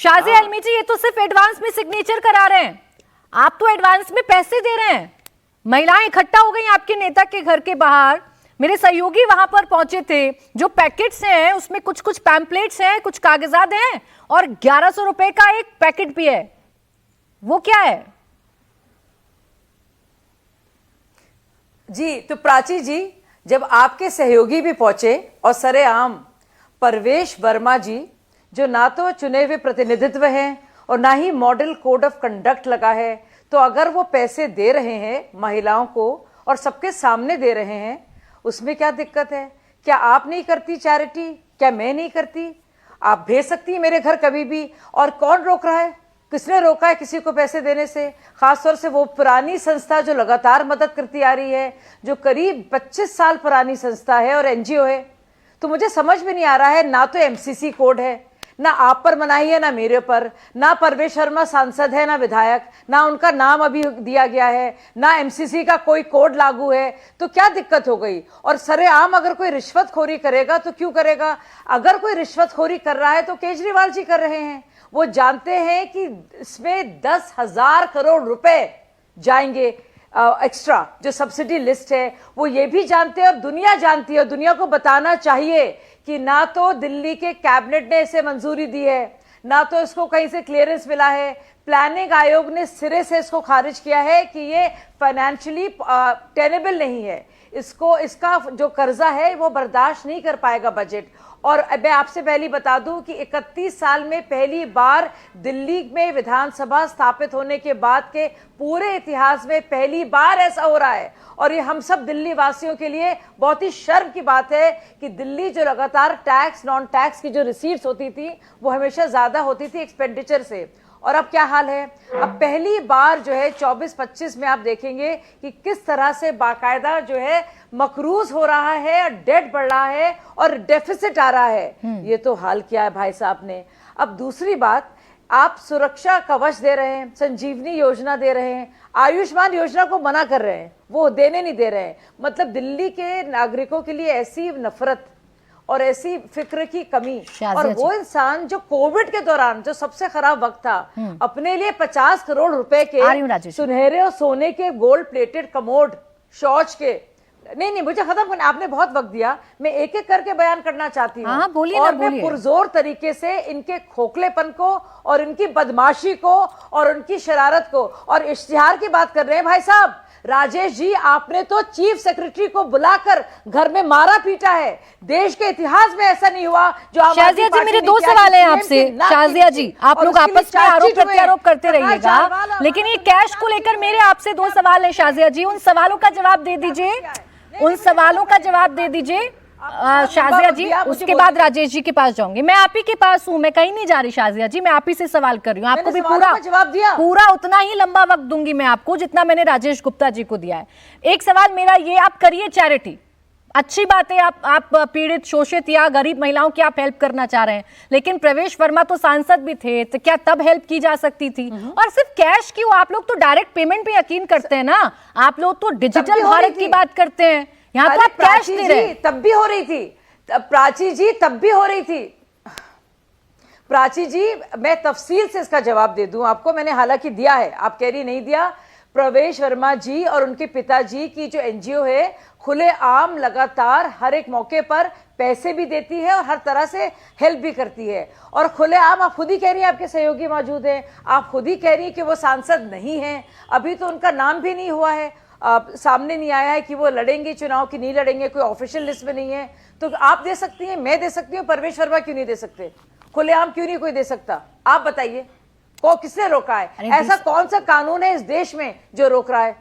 शाजिया अलमी जी, ये तो सिर्फ एडवांस में सिग्नेचर करा रहे हैं, आप तो एडवांस में पैसे दे रहे हैं। महिलाएं इकट्ठा हो गई आपके नेता के घर के बाहर, मेरे सहयोगी वहां पर पहुंचे थे। जो पैकेट्स हैं उसमें कुछ कुछ पैम्पलेट्स हैं, कुछ कागजात हैं और 1100 रुपए का एक पैकेट भी है। वो क्या है जी? तो प्राची जी, जब आपके सहयोगी भी पहुंचे और सरेआम परवेश वर्मा जी, जो ना तो चुने हुए प्रतिनिधित्व हैं और ना ही मॉडल कोड ऑफ कंडक्ट लगा है, तो अगर वो पैसे दे रहे हैं महिलाओं को और सबके सामने दे रहे हैं, उसमें क्या दिक्कत है? क्या आप नहीं करती चैरिटी? क्या मैं नहीं करती? आप भेज सकती हैं मेरे घर कभी भी। और कौन रोक रहा है? किसने रोका है किसी को पैसे देने से? खासतौर से वो पुरानी संस्था जो लगातार मदद करती आ रही है, जो करीब 25 साल पुरानी संस्था है और एनजीओ है। तो मुझे समझ में नहीं आ रहा है, ना तो एमसीसी कोड है, ना आप पर मनाही है, ना मेरे पर, ना परवेश वर्मा सांसद है, ना विधायक, ना उनका नाम अभी दिया गया है, ना एमसीसी का कोई कोड लागू है। तो क्या दिक्कत हो गई? और सरेआम अगर कोई रिश्वतखोरी करेगा तो क्यों करेगा? अगर कोई रिश्वतखोरी कर रहा है तो केजरीवाल जी कर रहे हैं। वो जानते हैं कि इसमें 10,000 करोड़ रुपए जाएंगे एक्स्ट्रा, जो सब्सिडी लिस्ट है वो ये भी जानते हैं और दुनिया जानती है। और दुनिया को बताना चाहिए कि ना तो दिल्ली के कैबिनेट ने इसे मंजूरी दी है, ना तो इसको कहीं से क्लियरेंस मिला है। प्लानिंग आयोग ने सिरे से इसको खारिज किया है कि ये फाइनेंशियली टेनेबल नहीं है, इसका जो कर्जा है वो बर्दाश्त नहीं कर पाएगा बजट। और मैं आपसे पहले बता दूं कि 31 साल में पहली बार दिल्ली में विधानसभा स्थापित होने के बाद के पूरे इतिहास में पहली बार ऐसा हो रहा है। और ये हम सब दिल्ली वासियों के लिए बहुत ही शर्म की बात है कि दिल्ली जो लगातार टैक्स नॉन टैक्स की जो रिसीट्स होती थी वो हमेशा ज्यादा होती थी एक्सपेंडिचर से। और अब क्या हाल है? अब पहली बार जो है 24-25 में आप देखेंगे कि किस तरह से बाकायदा जो है मकरूज हो रहा है, डेट बढ़ रहा है और डेफिसिट आ रहा है। ये तो हाल किया है भाई साहब ने। अब दूसरी बात, आप सुरक्षा कवच दे रहे हैं, संजीवनी योजना दे रहे हैं, आयुष्मान योजना को मना कर रहे हैं, वो देने नहीं दे रहे हैं। मतलब दिल्ली के नागरिकों के लिए ऐसी नफरत और ऐसी फिक्र की कमी। और वो इंसान जो कोविड के दौरान जो सबसे खराब वक्त था, अपने लिए 50 करोड़ रुपए के सुनहरे और सोने के गोल्ड प्लेटेड कमोड, शौच के, नहीं मुझे खत्म करना, आपने बहुत वक्त दिया, मैं एक एक करके बयान करना चाहती हूँ। और मैं पुरजोर तरीके से इनके खोखलेपन को और इनकी बदमाशी को और उनकी शरारत को और इश्तिहार की बात कर रहे हैं। भाई साहब राजेश जी, आपने तो चीफ सेक्रेटरी को बुलाकर घर में मारा पीटा है। देश के इतिहास में ऐसा नहीं हुआ। जो शाजिया जी, मेरे दो सवाल हैं आपसे। शाजिया जी, आप लोग आपस में आरोप प्रत्यारोप करते रहिएगा, लेकिन ये कैश को लेकर मेरे आपसे दो सवाल हैं। शाजिया जी, उन सवालों का जवाब दे दीजिए, उन सवालों का जवाब दे दीजिए शाजिया जी। उसके बाद राजेश जी के पास जाऊंगी। मैं आप ही के पास हूं, मैं कहीं नहीं जा रही शाजिया जी, मैं आप ही से सवाल कर रही हूँ। आपको भी पूरा उतना ही लंबा वक्त दूंगी मैं आपको जितना मैंने राजेश गुप्ता जी को दिया है। एक सवाल मेरा ये, आप करिए चैरिटी, अच्छी बात है, आप पीड़ित शोषित या गरीब महिलाओं की आप हेल्प करना चाह रहे हैं, लेकिन प्रवेश वर्मा तो सांसद भी थे, तो क्या तब हेल्प की जा सकती थी? और सिर्फ कैश क्यों, आप लोग तो डायरेक्ट पेमेंट पे यकीन करते हैं ना, आप लोग तो डिजिटल भारत की बात करते हैं, यहाँ तो आप कैश दे रहे हैं। तब भी हो रही थी प्राची जी, तब भी हो रही थी प्राची जी। मैं तफसील से इसका जवाब दे दूं आपको, मैंने हालांकि दिया है, आप कह रही नहीं दिया। प्रवेश वर्मा जी और उनके पिताजी की जो एनजीओ है खुले आम लगातार हर एक मौके पर पैसे भी देती है और हर तरह से हेल्प भी करती है। और खुले आम, आप खुद ही कह रही हैं आपके सहयोगी मौजूद हैं, आप खुद ही कह रही हैं कि वो सांसद नहीं है, अभी तो उनका नाम भी नहीं हुआ है, सामने नहीं आया है कि वो लड़ेंगे चुनाव की नहीं लड़ेंगे, कोई ऑफिशियल लिस्ट में नहीं है। तो आप दे सकती हैं, मैं दे सकती हूँ, परवेश वर्मा क्यों नहीं दे सकते? खुलेआम क्यों नहीं कोई दे सकता? आप बताइए, किसने रोका है? ऐसा कौन सा कानून है इस देश में जो रोक रहा है?